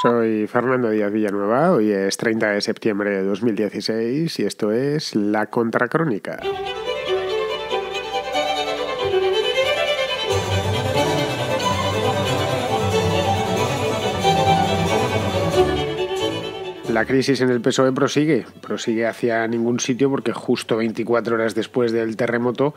Soy Fernando Díaz Villanueva, hoy es 30 de septiembre de 2016 y esto es La Contracrónica. La crisis en el PSOE prosigue hacia ningún sitio porque justo 24 horas después del terremoto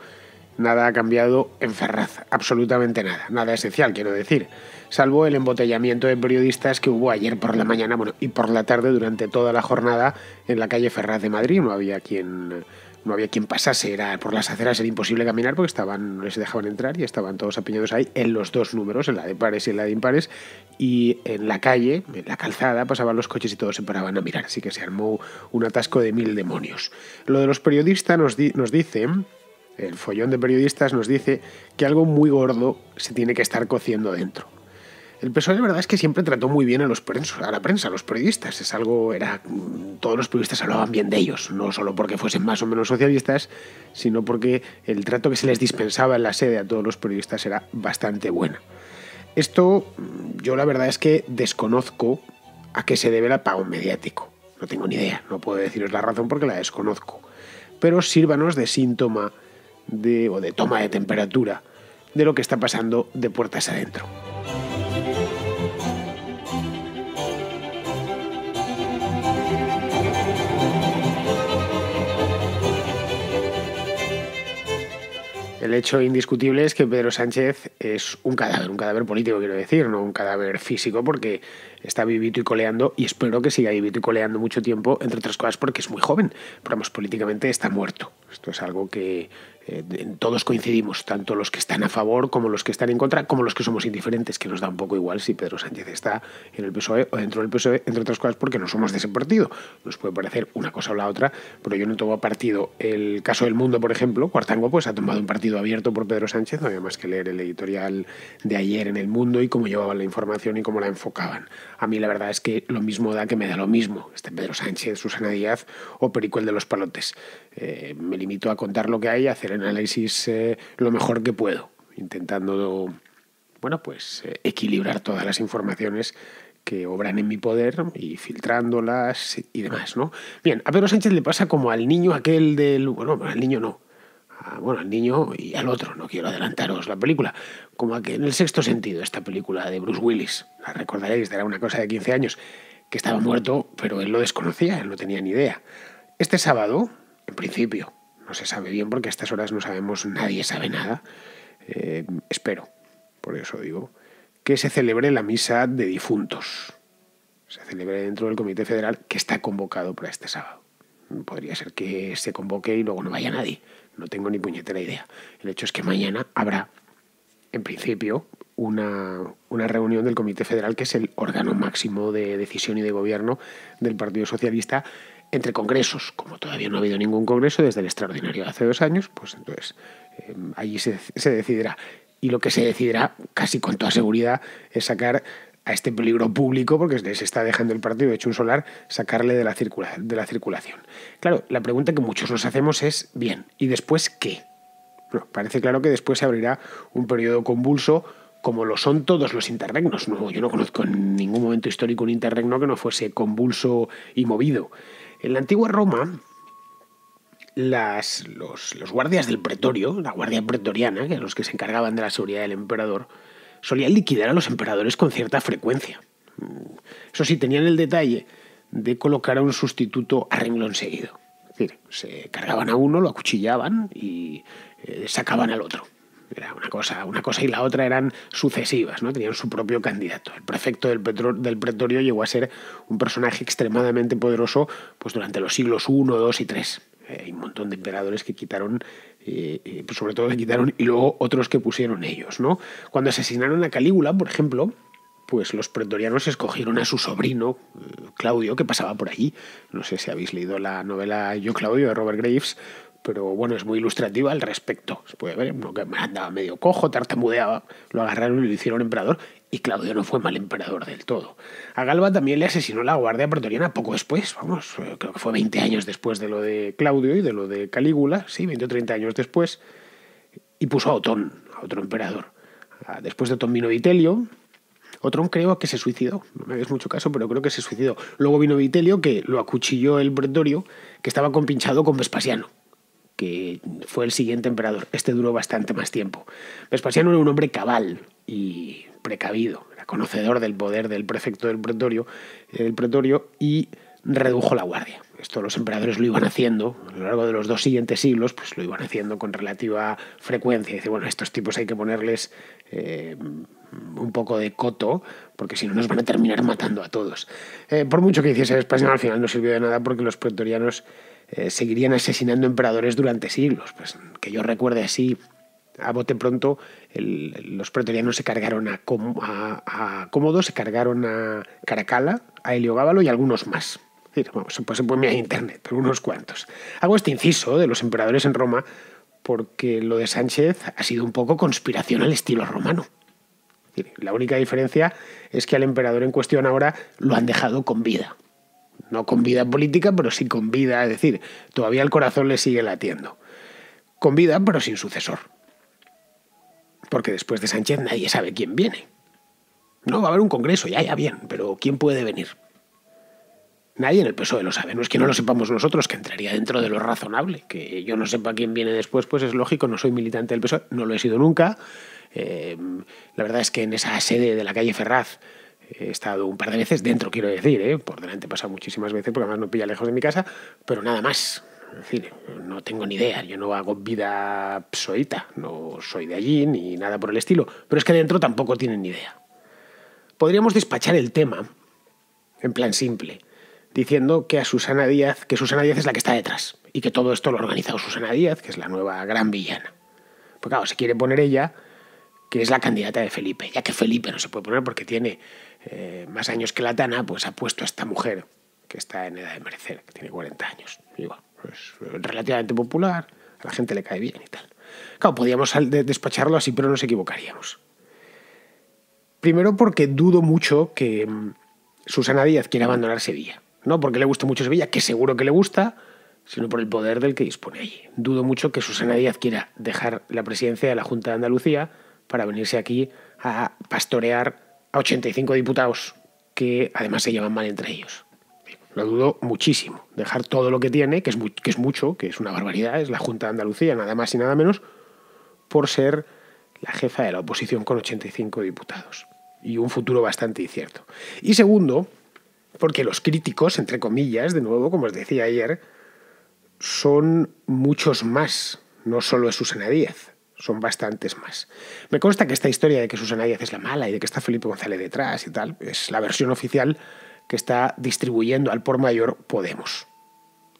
nada ha cambiado en Ferraz, absolutamente nada esencial quiero decir, salvo el embotellamiento de periodistas que hubo ayer por la mañana y por la tarde durante toda la jornada en la calle Ferraz de Madrid. No había quien pasase, por las aceras era imposible caminar porque no les dejaban entrar y estaban todos apiñados ahí en los dos números, en la de pares y en la de impares, y en la calle, en la calzada, pasaban los coches y todos se paraban a mirar, así que se armó un atasco de 1000 demonios. Lo de los periodistas nos dice... El follón de periodistas nos dice que algo muy gordo se tiene que estar cociendo dentro. El PSOE, la verdad es que siempre trató muy bien a la prensa, a los periodistas. Todos los periodistas hablaban bien de ellos, no solo porque fuesen más o menos socialistas, sino porque el trato que se les dispensaba en la sede a todos los periodistas era bastante bueno. Esto, yo la verdad es que desconozco a qué se debe el apagón mediático. No tengo ni idea, no puedo deciros la razón porque la desconozco. Pero sírvanos de síntoma o de toma de temperatura de lo que está pasando de puertas adentro. El hecho indiscutible es que Pedro Sánchez es un cadáver político, quiero decir, no un cadáver físico, porque está vivito y coleando, y espero que siga vivito y coleando mucho tiempo, entre otras cosas porque es muy joven, pero políticamente está muerto. Esto es algo que todos coincidimos, tanto los que están a favor como los que están en contra, como los que somos indiferentes, que nos da un poco igual si Pedro Sánchez está en el PSOE o dentro del PSOE, entre otras cosas porque no somos de ese partido. Nos puede parecer una cosa o la otra, pero yo no tomo partido. El caso del Mundo, por ejemplo, Cuartango pues ha tomado un partido abierto por Pedro Sánchez, no había más que leer el editorial de ayer en El Mundo y cómo llevaban la información y cómo la enfocaban. A mí la verdad es que lo mismo da que me da lo mismo, Pedro Sánchez, Susana Díaz o Perico el de los palotes. Me limito a contar lo que hay, a hacer análisis lo mejor que puedo, intentando equilibrar todas las informaciones que obran en mi poder y filtrándolas y demás, ¿no? Bien, a Pedro Sánchez le pasa como al niño aquel del... al niño no. Al niño y al otro, no quiero adelantaros la película, como en El sexto sentido, esta película de Bruce Willis, la recordaréis, era una cosa de 15 años, que estaba muerto, pero él lo desconocía, él no tenía ni idea. Este sábado, en principio, no se sabe bien porque a estas horas no sabemos, nadie sabe nada, espero, por eso digo, que se celebre la misa de difuntos, se celebre dentro del Comité Federal que está convocado para este sábado. Podría ser que se convoque y luego no vaya nadie. No tengo ni puñetera idea. El hecho es que mañana habrá, en principio, una reunión del Comité Federal, que es el órgano máximo de decisión y de gobierno del Partido Socialista, entre congresos. Como todavía no ha habido ningún congreso desde el extraordinario de hace 2 años, pues entonces allí se decidirá. Y lo que se decidirá, casi con toda seguridad, es sacar a este peligro público, porque se está dejando el partido hecho un solar, sacarle de la circulación. Claro, la pregunta que muchos nos hacemos es, bien, ¿y después qué? Bueno, parece claro que después se abrirá un periodo convulso, como lo son todos los interregnos. No, yo no conozco en ningún momento histórico un interregno que no fuese convulso y movido. En la antigua Roma, los guardias del pretorio, la guardia pretoriana, que eran los que se encargaban de la seguridad del emperador, solían liquidar a los emperadores con cierta frecuencia. Eso sí, tenían el detalle de colocar a un sustituto a renglón seguido. Es decir, se cargaban a uno, lo acuchillaban y sacaban al otro. Era una cosa y la otra eran sucesivas, ¿no? Tenían su propio candidato. El prefecto del pretorio llegó a ser un personaje extremadamente poderoso pues durante los siglos I, II y III. Hay un montón de emperadores que quitaron, sobre todo que quitaron, y luego otros que pusieron ellos, ¿no? Cuando asesinaron a Calígula, por ejemplo, pues los pretorianos escogieron a su sobrino, Claudio, que pasaba por allí. No sé si habéis leído la novela Yo, Claudio, de Robert Graves, pero bueno, es muy ilustrativa al respecto. Se puede ver, uno que andaba medio cojo, tartamudeaba, lo agarraron y lo hicieron emperador, y Claudio no fue mal emperador del todo. A Galba también le asesinó la guardia pretoriana poco después, creo que fue 20 años después de lo de Claudio y de lo de Calígula, sí, 20 o 30 años después, y puso a Otón, a otro emperador. Después de Otón vino Vitelio, Otón creo que se suicidó, no me hagáis mucho caso, pero creo que se suicidó. Luego vino Vitelio, que lo acuchilló el pretorio, que estaba compinchado con Vespasiano, que fue el siguiente emperador. Este duró bastante más tiempo. Vespasiano era un hombre cabal y precavido, era conocedor del poder del prefecto del pretorio y redujo la guardia. Esto los emperadores lo iban haciendo a lo largo de los 2 siguientes siglos, pues lo iban haciendo con relativa frecuencia. Y dice, bueno, a estos tipos hay que ponerles un poco de coto, porque si no nos van a terminar matando a todos. Por mucho que hiciese Vespasiano, al final no sirvió de nada, porque los pretorianos seguirían asesinando emperadores durante siglos. Pues que yo recuerde así, a bote pronto, los pretorianos se cargaron a Cómodo, se cargaron a Caracalla, a Heliogábalo y algunos más. Es decir, bueno, se puede mirar en internet, pero unos cuantos. Hago este inciso de los emperadores en Roma porque lo de Sánchez ha sido un poco conspiración al estilo romano. Es decir, la única diferencia es que al emperador en cuestión ahora lo han dejado con vida. No con vida política, pero sí con vida, es decir, todavía el corazón le sigue latiendo. Con vida, pero sin sucesor. Porque después de Sánchez nadie sabe quién viene. No, va a haber un congreso, ya bien, pero ¿quién puede venir? Nadie en el PSOE lo sabe. No es que no lo sepamos nosotros, que entraría dentro de lo razonable. Que yo no sepa quién viene después, pues es lógico, no soy militante del PSOE, no lo he sido nunca. La verdad es que en esa sede de la calle Ferraz he estado un par de veces, dentro quiero decir, por delante he pasado muchísimas veces, porque además no pilla lejos de mi casa, pero nada más. Es decir, no tengo ni idea, yo no hago vida psoita, no soy de allí ni nada por el estilo, pero es que dentro tampoco tienen ni idea. Podríamos despachar el tema, en plan simple, diciendo que Susana Díaz es la que está detrás y que todo esto lo ha organizado Susana Díaz, que es la nueva gran villana. Pues claro, se quiere poner ella, que es la candidata de Felipe, ya que Felipe no se puede poner porque tiene más años que la Tana, pues ha puesto a esta mujer que está en edad de merecer, que tiene 40 años. Y bueno, pues relativamente popular, a la gente le cae bien y tal. Claro, podíamos despacharlo así, pero nos equivocaríamos. Primero porque dudo mucho que Susana Díaz quiera abandonar Sevilla. No porque le guste mucho Sevilla, que seguro que le gusta, sino por el poder del que dispone allí. Dudo mucho que Susana Díaz quiera dejar la presidencia de la Junta de Andalucía para venirse aquí a pastorear a 85 diputados que además se llevan mal entre ellos. Lo dudo muchísimo. Dejar todo lo que tiene, que es mucho, que es una barbaridad, es la Junta de Andalucía, nada más y nada menos, por ser la jefa de la oposición con 85 diputados. Y un futuro bastante incierto. Y segundo, porque los críticos, entre comillas, de nuevo, como os decía ayer, son muchos más, no solo es Susana Díaz, son bastantes más. Me consta que esta historia de que Susana Díaz es la mala y de que está Felipe González detrás y tal, es la versión oficial que está distribuyendo al por mayor Podemos,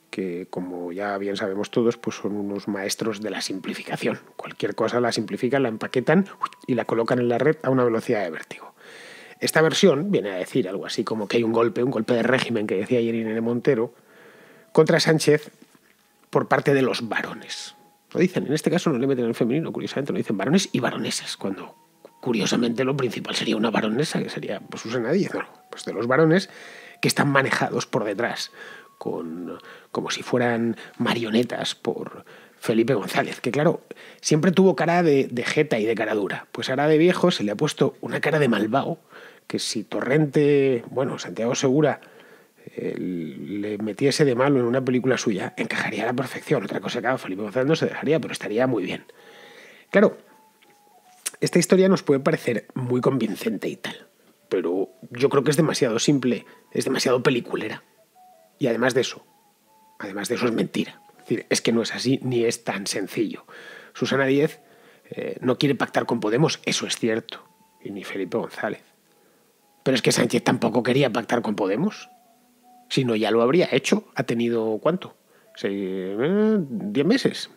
que como ya bien sabemos todos, pues son unos maestros de la simplificación. Cualquier cosa la simplifican, la empaquetan y la colocan en la red a una velocidad de vértigo. Esta versión viene a decir algo así como que hay un golpe de régimen, que decía ayer Irene Montero, contra Sánchez por parte de los varones. Lo dicen, en este caso no le meten el femenino, curiosamente lo dicen varones y varonesas, cuando curiosamente lo principal sería una baronesa, que sería pues, Susana Díaz, no, pues de los varones que están manejados por detrás, como si fueran marionetas por Felipe González, que claro, siempre tuvo cara de jeta y de cara dura. Pues ahora de viejo se le ha puesto una cara de malvado, que si Torrente, Santiago Segura, le metiese de malo en una película suya, encajaría a la perfección. Otra cosa, claro, Felipe González no se dejaría, pero estaría muy bien. Claro, esta historia nos puede parecer muy convincente y tal, pero yo creo que es demasiado simple, es demasiado peliculera. Y además de eso es mentira. Es decir, es que no es así ni es tan sencillo. Susana Díaz no quiere pactar con Podemos, eso es cierto, y ni Felipe González. Pero es que Sánchez tampoco quería pactar con Podemos. Si no, ya lo habría hecho. Ha tenido, ¿cuánto? 10 meses.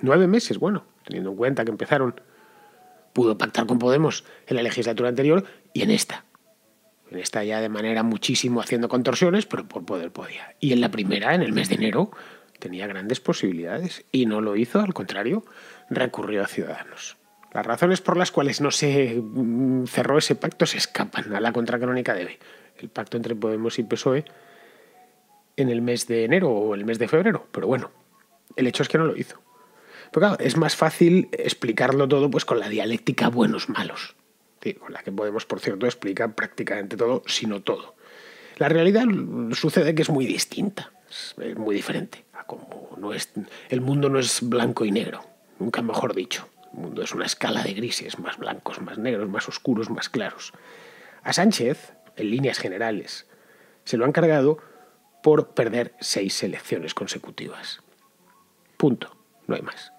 9 meses, bueno, teniendo en cuenta que empezaron. Pudo pactar con Podemos en la legislatura anterior y en esta. En esta ya de manera muchísimo haciendo contorsiones, pero por poder podía. Y en la primera, en el mes de enero, tenía grandes posibilidades. Y no lo hizo, al contrario, recurrió a Ciudadanos. Las razones por las cuales no se cerró ese pacto se escapan a la contracrónica de hoy. El pacto entre Podemos y PSOE en el mes de enero o el mes de febrero. Pero bueno, el hecho es que no lo hizo. Pero claro, es más fácil explicarlo todo pues con la dialéctica buenos-malos. con la que Podemos, por cierto, explica prácticamente todo, si no todo. La realidad sucede que es muy distinta, es muy diferente. Como no es, el mundo no es blanco y negro, nunca mejor dicho. El mundo es una escala de grises, más blancos, más negros, más oscuros, más claros. A Sánchez, en líneas generales, se lo han cargado por perder 6 elecciones consecutivas. Punto, no hay más.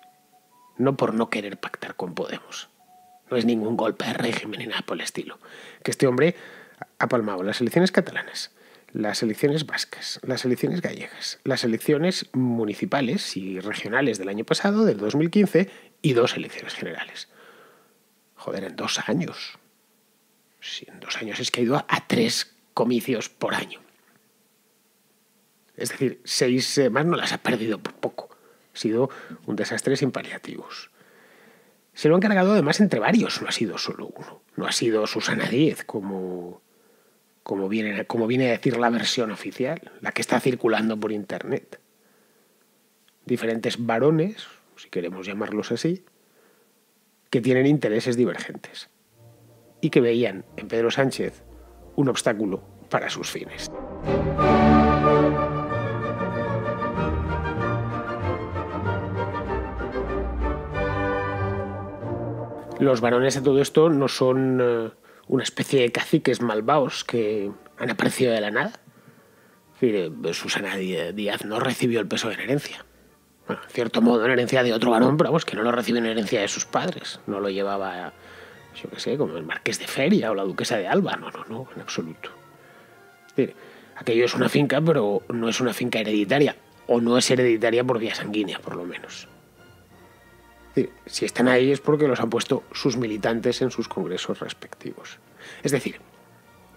No por no querer pactar con Podemos. No es ningún golpe de régimen ni nada por el estilo. Que este hombre ha palmado las elecciones catalanas, las elecciones vascas, las elecciones gallegas, las elecciones municipales y regionales del año pasado, del 2015, y 2 elecciones generales. Joder, en 2 años. Sí, en 2 años es que ha ido a 3 comicios por año. Es decir, 6 más no las ha perdido por poco. Ha sido un desastre sin paliativos. Se lo han cargado además entre varios, no ha sido solo uno. No ha sido Susana Díez, como viene a decir la versión oficial, la que está circulando por Internet. Diferentes varones, si queremos llamarlos así, que tienen intereses divergentes y que veían en Pedro Sánchez un obstáculo para sus fines. Los varones de todo esto no son una especie de caciques malvados que han aparecido de la nada. Es decir, Susana Díaz no recibió el peso en herencia. Bueno, en cierto modo en herencia de otro varón, pero vamos, que no lo recibió en herencia de sus padres. No lo llevaba, yo qué sé, como el marqués de Feria o la duquesa de Alba. No, en absoluto. Es decir, aquello es una finca, pero no es una finca hereditaria. O no es hereditaria por vía sanguínea, por lo menos. Si están ahí es porque los han puesto sus militantes en sus congresos respectivos. Es decir,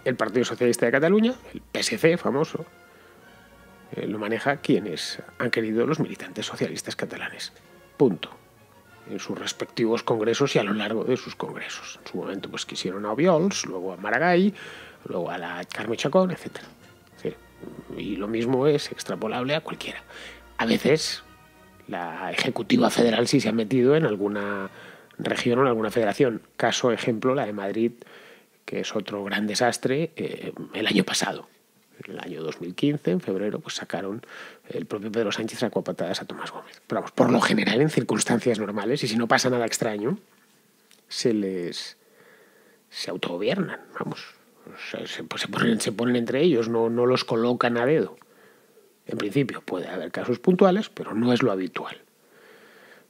el Partido Socialista de Cataluña, el PSC famoso, lo maneja quienes han querido los militantes socialistas catalanes. Punto. En sus respectivos congresos y a lo largo de sus congresos. En su momento pues quisieron a Obiols, luego a Maragall, luego a la Carme Chacón, etc. Sí. Y lo mismo es extrapolable a cualquiera. A veces la Ejecutiva Federal sí se ha metido en alguna región o en alguna federación. Caso ejemplo, la de Madrid, que es otro gran desastre, el año pasado. En el año 2015, en febrero, pues sacaron el propio Pedro Sánchez a patadas a Tomás Gómez. Pero vamos, por lo general, en circunstancias normales, y si no pasa nada extraño, se autogobiernan, vamos. O sea, se ponen entre ellos, no los colocan a dedo. En principio puede haber casos puntuales, pero no es lo habitual.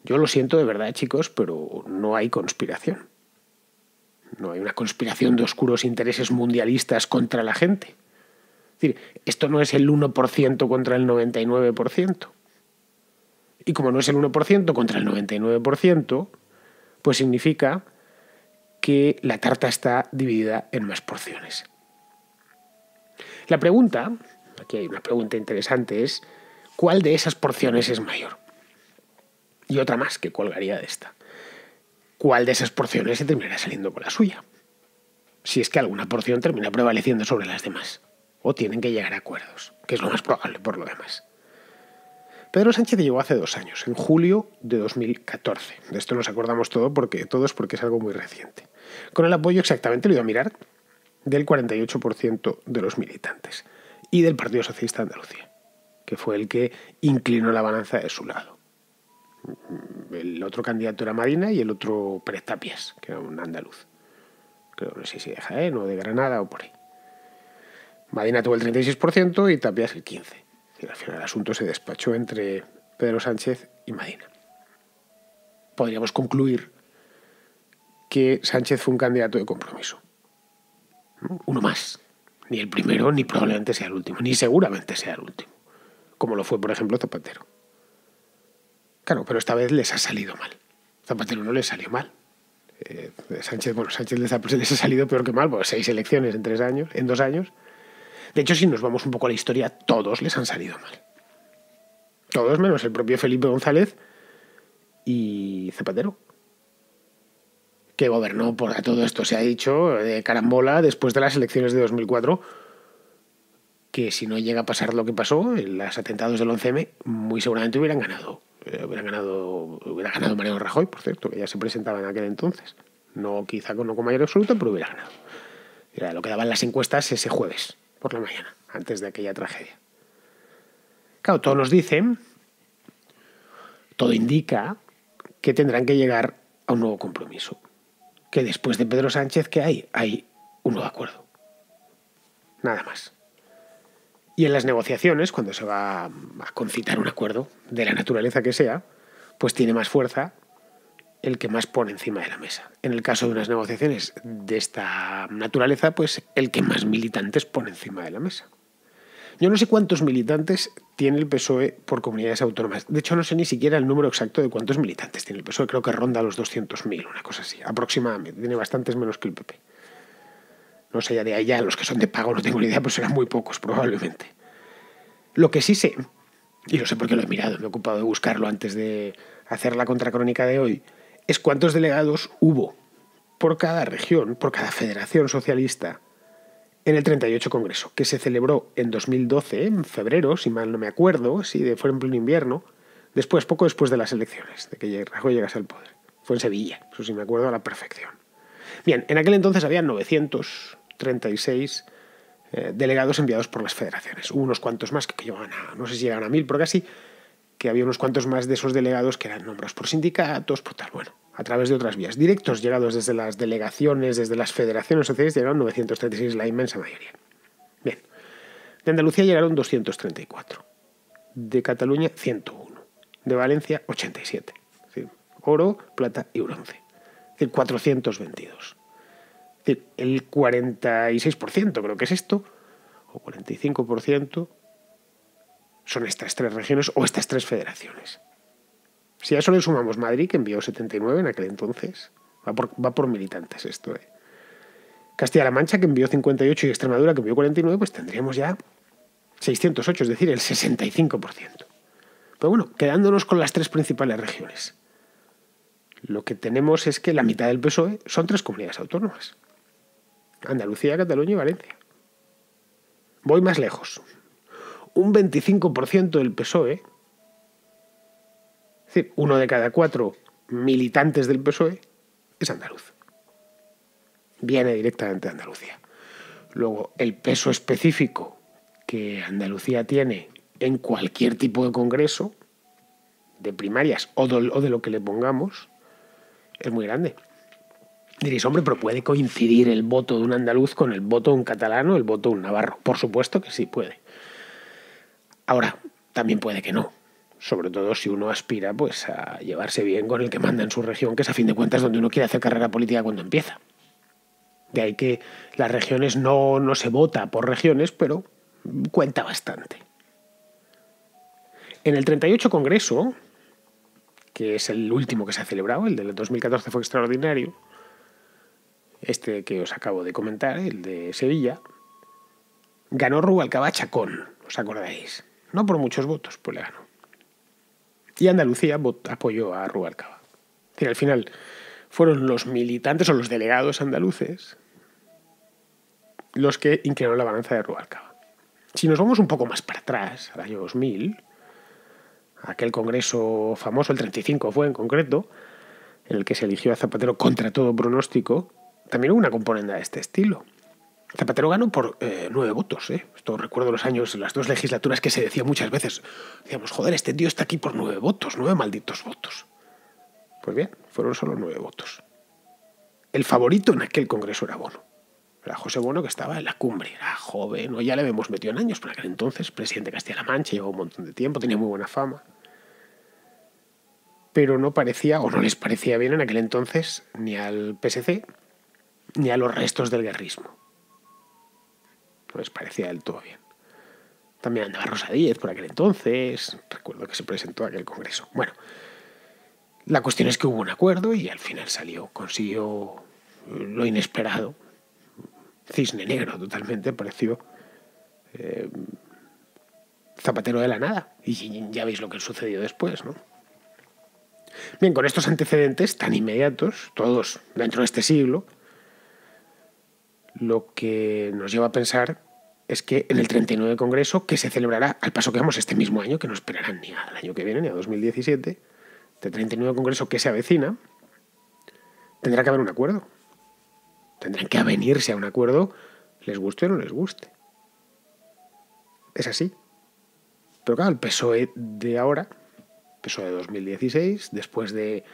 Yo lo siento de verdad, chicos, pero no hay conspiración. No hay una conspiración de oscuros intereses mundialistas contra la gente. Es decir, esto no es el 1% contra el 99%. Y como no es el 1% contra el 99%, pues significa que la tarta está dividida en más porciones. La pregunta, aquí hay una pregunta interesante, es ¿cuál de esas porciones es mayor? Y otra más que colgaría de esta. ¿Cuál de esas porciones se terminará saliendo con la suya? Si es que alguna porción termina prevaleciendo sobre las demás. O tienen que llegar a acuerdos, que es lo más probable por lo demás. Pedro Sánchez llegó hace 2 años, en julio de 2014. De esto nos acordamos todos porque es algo muy reciente. Con el apoyo, exactamente, lo iba a mirar, del 48% de los militantes. Y del Partido Socialista de Andalucía, que fue el que inclinó la balanza de su lado. El otro candidato era Madina y el otro Pérez Tapias, que era un andaluz. Creo, no sé si de Jaén o de Granada o por ahí. Madina tuvo el 36% y Tapias el 15%. Y al final el asunto se despachó entre Pedro Sánchez y Madina. Podríamos concluir que Sánchez fue un candidato de compromiso. Uno más. Ni el primero, ni probablemente sea el último. Ni seguramente sea el último. Como lo fue, por ejemplo, Zapatero. Claro, pero esta vez les ha salido mal. Zapatero no les salió mal. Sánchez les ha salido peor que mal, pues 6 elecciones en 2 años. De hecho, si nos vamos un poco a la historia, todos les han salido mal. Todos menos el propio Felipe González y Zapatero, que gobernó por todo esto, se ha dicho, de carambola después de las elecciones de 2004, que si no llega a pasar lo que pasó en los atentados del 11M, muy seguramente hubiera ganado Mariano Rajoy, por cierto, que ya se presentaba en aquel entonces. No quizá no con mayoría absoluta, pero hubiera ganado. Era lo que daban las encuestas ese jueves por la mañana, antes de aquella tragedia. Claro, todo nos dicen, todo indica que tendrán que llegar a un nuevo compromiso. Que después de Pedro Sánchez, ¿qué hay? Hay un nuevo acuerdo. Nada más. Y en las negociaciones, cuando se va a concitar un acuerdo, de la naturaleza que sea, pues tiene más fuerza el que más pone encima de la mesa. En el caso de unas negociaciones de esta naturaleza, pues el que más militantes pone encima de la mesa. Yo no sé cuántos militantes tiene el PSOE por comunidades autónomas. De hecho, no sé ni siquiera el número exacto de cuántos militantes tiene el PSOE. Creo que ronda los 200.000, una cosa así, aproximadamente. Tiene bastantes menos que el PP. No sé, ya de allá, los que son de pago no tengo ni idea, pues serán muy pocos probablemente. Lo que sí sé, y lo sé porque lo he mirado, me he ocupado de buscarlo antes de hacer la contracrónica de hoy, es cuántos delegados hubo por cada región, por cada federación socialista, en el 38 Congreso, que se celebró en 2012, en febrero, si mal no me acuerdo, si fue en pleno invierno, poco después de las elecciones, de que Rajoy llegase al poder. Fue en Sevilla, eso sí me acuerdo a la perfección. Bien, en aquel entonces había 936 delegados enviados por las federaciones. Hubo unos cuantos más que llegaban a, no sé si llegaban a 1000, pero casi, que había unos cuantos más de esos delegados que eran nombrados por sindicatos, por tal, bueno, a través de otras vías. Directos llegados desde las delegaciones, desde las federaciones sociales, llegaron 936, la inmensa mayoría. Bien, de Andalucía llegaron 234, de Cataluña 101, de Valencia 87, es decir, oro, plata y bronce, es decir, 422. Es decir, el 46% creo que es esto, o 45%, son estas tres regiones o estas tres federaciones. Si a eso le sumamos Madrid, que envió 79 en aquel entonces, va por militantes esto. Castilla-La Mancha, que envió 58, y Extremadura, que envió 49, pues tendríamos ya 608, es decir, el 65%. Pero bueno, quedándonos con las tres principales regiones, lo que tenemos es que la mitad del PSOE son tres comunidades autónomas: Andalucía, Cataluña y Valencia. Voy más lejos. Un 25% del PSOE, es decir, 1 de cada 4 militantes del PSOE, es andaluz. Viene directamente de Andalucía. Luego, el peso específico que Andalucía tiene en cualquier tipo de congreso, de primarias o de lo que le pongamos, es muy grande. Diréis, hombre, pero ¿puede coincidir el voto de un andaluz con el voto de un catalán o el voto de un navarro? Por supuesto que sí puede. Ahora, también puede que no. Sobre todo si uno aspira pues a llevarse bien con el que manda en su región, que es a fin de cuentas donde uno quiere hacer carrera política cuando empieza. De ahí que las regiones no se vota por regiones, pero cuenta bastante. En el 38 Congreso, que es el último que se ha celebrado, el del 2014 fue extraordinario, este que os acabo de comentar, el de Sevilla, ganó Rubalcaba Chacón, ¿os acordáis? No por muchos votos, pues le ganó. Y Andalucía apoyó a Rubalcaba. Es decir, al final fueron los militantes o los delegados andaluces los que inclinaron la balanza de Rubalcaba. Si nos vamos un poco más para atrás, al año 2000, aquel congreso famoso, el 35 fue en concreto, en el que se eligió a Zapatero contra todo pronóstico, también hubo una componente de este estilo. Zapatero ganó por 9 votos. Esto recuerdo los años, las 2 legislaturas que se decía muchas veces. Decíamos, joder, este tío está aquí por 9 votos, 9 malditos votos. Pues bien, fueron solo 9 votos. El favorito en aquel congreso era Bono. Era José Bono, que estaba en la cumbre. Era joven, o ya le habíamos metido en años, por aquel entonces, presidente de Castilla-La Mancha, llevaba un montón de tiempo, tenía muy buena fama. Pero no parecía, o no les parecía bien en aquel entonces, ni al PSC, ni a los restos del guerrismo. No les parecía del todo bien. También andaba Rosa Díez por aquel entonces. Recuerdo que se presentó a aquel congreso. Bueno, la cuestión es que hubo un acuerdo y al final consiguió lo inesperado. Cisne negro totalmente, pareció Zapatero de la nada. Y ya veis lo que sucedió después, ¿no? Bien, con estos antecedentes tan inmediatos, todos dentro de este siglo, lo que nos lleva a pensar es que en el 39 Congreso, que se celebrará al paso que vamos este mismo año, que no esperarán ni al año que viene, ni a 2017, el 39 Congreso que se avecina, tendrá que haber un acuerdo. Tendrán que avenirse a un acuerdo, les guste o no les guste. Es así. Pero claro, el PSOE de ahora, PSOE de 2016, después de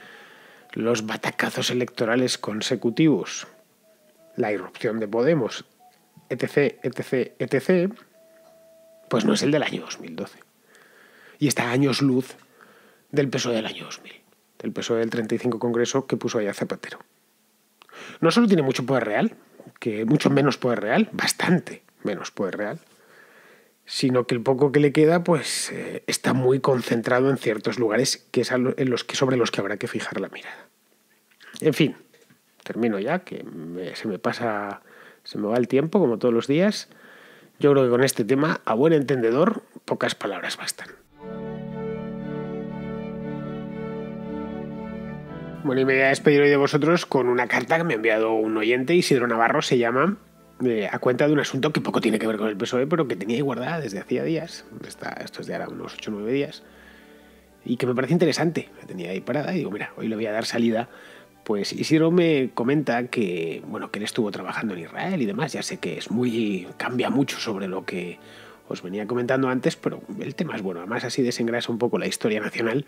los batacazos electorales consecutivos, la irrupción de Podemos, etc., etc., etc., pues no es el del año 2012. Y está a años luz del PSOE del año 2000, del PSOE del 35 Congreso que puso ahí a Zapatero. No solo tiene mucho poder real, que mucho menos poder real, bastante menos poder real, sino que el poco que le queda pues está muy concentrado en ciertos lugares que es sobre los que habrá que fijar la mirada. En fin, termino ya, que se me va el tiempo como todos los días. Yo creo que con este tema, a buen entendedor, pocas palabras bastan. Bueno, y me voy a despedir hoy de vosotros con una carta que me ha enviado un oyente, Isidro Navarro se llama, a cuenta de un asunto que poco tiene que ver con el PSOE, pero que tenía ahí guardada desde hacía días. Esto es de ahora unos 8 o 9 días. Y que me parece interesante. La tenía ahí parada y digo, mira, hoy le voy a dar salida. Pues Isidro me comenta que, bueno, que él estuvo trabajando en Israel y demás. Ya sé que cambia mucho sobre lo que os venía comentando antes, pero el tema es bueno. Además, así desengrasa un poco la historia nacional,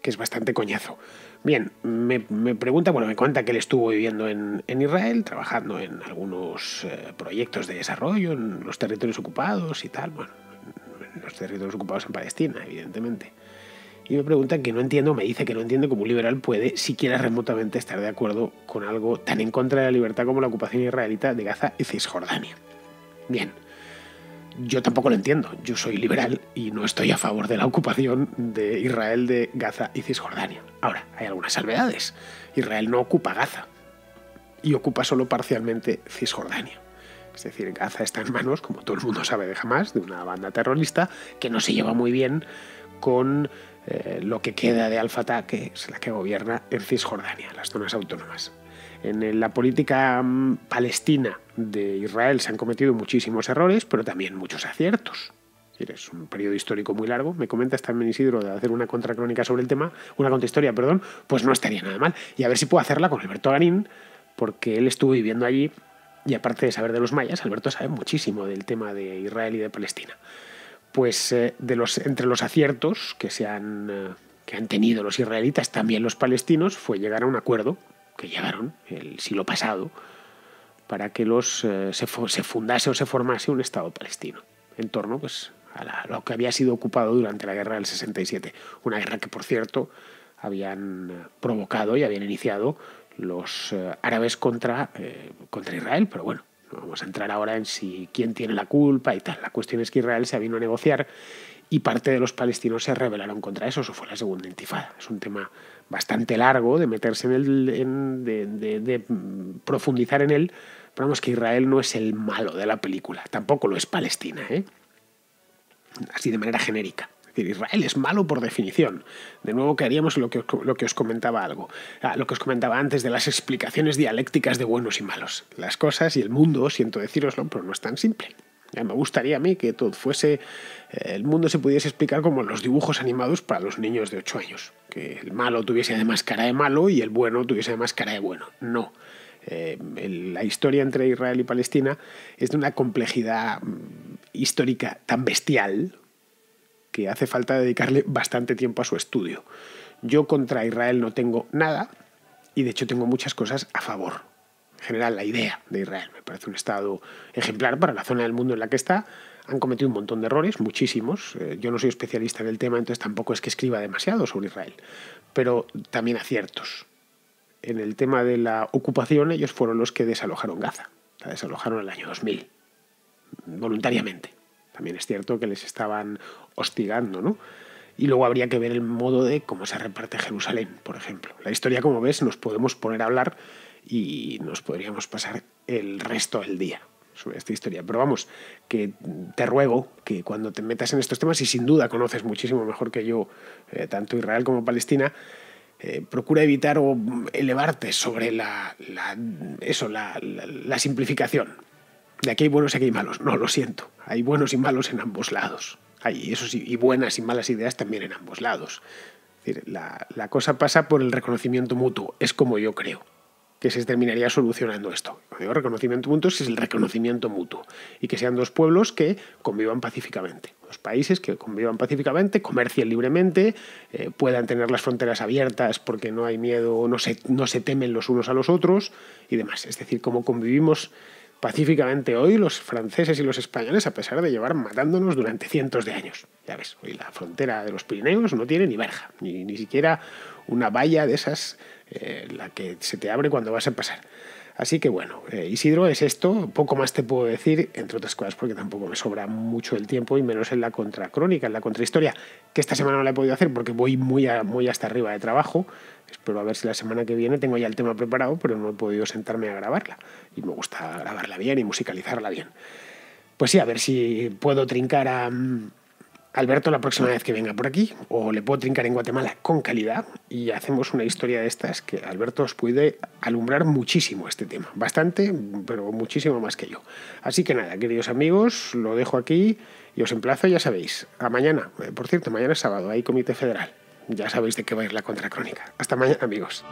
que es bastante coñazo. Bien, me pregunta, bueno, me cuenta que él estuvo viviendo en Israel, trabajando en algunos proyectos de desarrollo, en los territorios ocupados y tal. Bueno, en los territorios ocupados en Palestina, evidentemente. Y me pregunta que no entiendo, me dice que no entiende cómo un liberal puede siquiera remotamente estar de acuerdo con algo tan en contra de la libertad como la ocupación israelita de Gaza y Cisjordania. Bien, yo tampoco lo entiendo. Yo soy liberal y no estoy a favor de la ocupación de Israel de Gaza y Cisjordania. Ahora, hay algunas salvedades. Israel no ocupa Gaza y ocupa solo parcialmente Cisjordania. Es decir, Gaza está en manos, como todo el mundo sabe de Hamás, de una banda terrorista que no se lleva muy bien con lo que queda de Al-Fatah, que es la que gobierna en Cisjordania, las zonas autónomas. En la política palestina de Israel se han cometido muchísimos errores, pero también muchos aciertos. Es un periodo histórico muy largo. Me comentas también, Isidro, de hacer una contracrónica sobre el tema, una contrahistoria, perdón, pues no estaría nada mal. Y a ver si puedo hacerla con Alberto Garín, porque él estuvo viviendo allí y aparte de saber de los mayas, Alberto sabe muchísimo del tema de Israel y de Palestina. Pues entre los aciertos que han tenido los israelitas, también los palestinos, fue llegar a un acuerdo que llegaron el siglo pasado para que se fundase o se formase un Estado palestino en torno pues, a lo que había sido ocupado durante la guerra del 67. Una guerra que, por cierto, habían provocado y habían iniciado los árabes contra Israel, pero bueno, no vamos a entrar ahora en quién tiene la culpa y tal. La cuestión es que Israel se vino a negociar y parte de los palestinos se rebelaron contra eso. Eso fue la segunda intifada. Es un tema bastante largo de meterse de profundizar en él, pero vamos, que Israel no es el malo de la película. Tampoco lo es Palestina, así de manera genérica. Es decir, Israel es malo por definición. De nuevo, que haríamos lo que os comentaba lo que os comentaba antes de las explicaciones dialécticas de buenos y malos. Las cosas y el mundo, siento decíroslo, pero no es tan simple. Ya me gustaría a mí que todo el mundo se pudiese explicar como los dibujos animados para los niños de 8 años. Que el malo tuviese además cara de malo y el bueno tuviese además cara de bueno. No. La historia entre Israel y Palestina es de una complejidad histórica tan bestial que hace falta dedicarle bastante tiempo a su estudio. Yo contra Israel no tengo nada y de hecho tengo muchas cosas a favor. En general, la idea de Israel me parece un Estado ejemplar para la zona del mundo en la que está. Han cometido un montón de errores, muchísimos. Yo no soy especialista en el tema, entonces tampoco es que escriba demasiado sobre Israel, pero también aciertos. En el tema de la ocupación, ellos fueron los que desalojaron Gaza. La desalojaron en el año 2000, voluntariamente. También es cierto que les estaban hostigando, ¿no? Y luego habría que ver el modo de cómo se reparte Jerusalén, por ejemplo. La historia, como ves, nos podemos poner a hablar y nos podríamos pasar el resto del día sobre esta historia. Pero vamos, que te ruego que cuando te metas en estos temas, y sin duda conoces muchísimo mejor que yo tanto Israel como Palestina, procura evitar o elevarte sobre la simplificación. De aquí hay buenos y aquí hay malos. No, lo siento. Hay buenos y malos en ambos lados. Hay eso sí, y buenas y malas ideas también en ambos lados. Es decir, la cosa pasa por el reconocimiento mutuo. Es como yo creo que se terminaría solucionando esto. Cuando digo reconocimiento mutuo es el reconocimiento mutuo y que sean dos pueblos que convivan pacíficamente. Dos países que convivan pacíficamente, comercien libremente, puedan tener las fronteras abiertas porque no hay miedo, no se temen los unos a los otros y demás. Es decir, como convivimos pacíficamente hoy los franceses y los españoles a pesar de llevar matándonos durante cientos de años. Ya ves, hoy la frontera de los Pirineos no tiene ni verja, ni siquiera una valla de esas, la que se te abre cuando vas a pasar. Así que bueno, Isidro, es esto, poco más te puedo decir, entre otras cosas porque tampoco me sobra mucho el tiempo y menos en la contracrónica, en la contrahistoria, que esta semana no la he podido hacer porque voy muy hasta arriba de trabajo. Espero a ver si la semana que viene tengo ya el tema preparado, pero no he podido sentarme a grabarla. Y me gusta grabarla bien y musicalizarla bien. Pues sí, a ver si puedo trincar a Alberto la próxima vez que venga por aquí, o le puedo trincar en Guatemala con calidad y hacemos una historia de estas que Alberto os puede alumbrar muchísimo este tema. Bastante, pero muchísimo más que yo. Así que nada, queridos amigos, lo dejo aquí y os emplazo, ya sabéis, a mañana. Por cierto, mañana es sábado, hay Comité Federal. Ya sabéis de qué va a ir la contracrónica. Hasta mañana, amigos.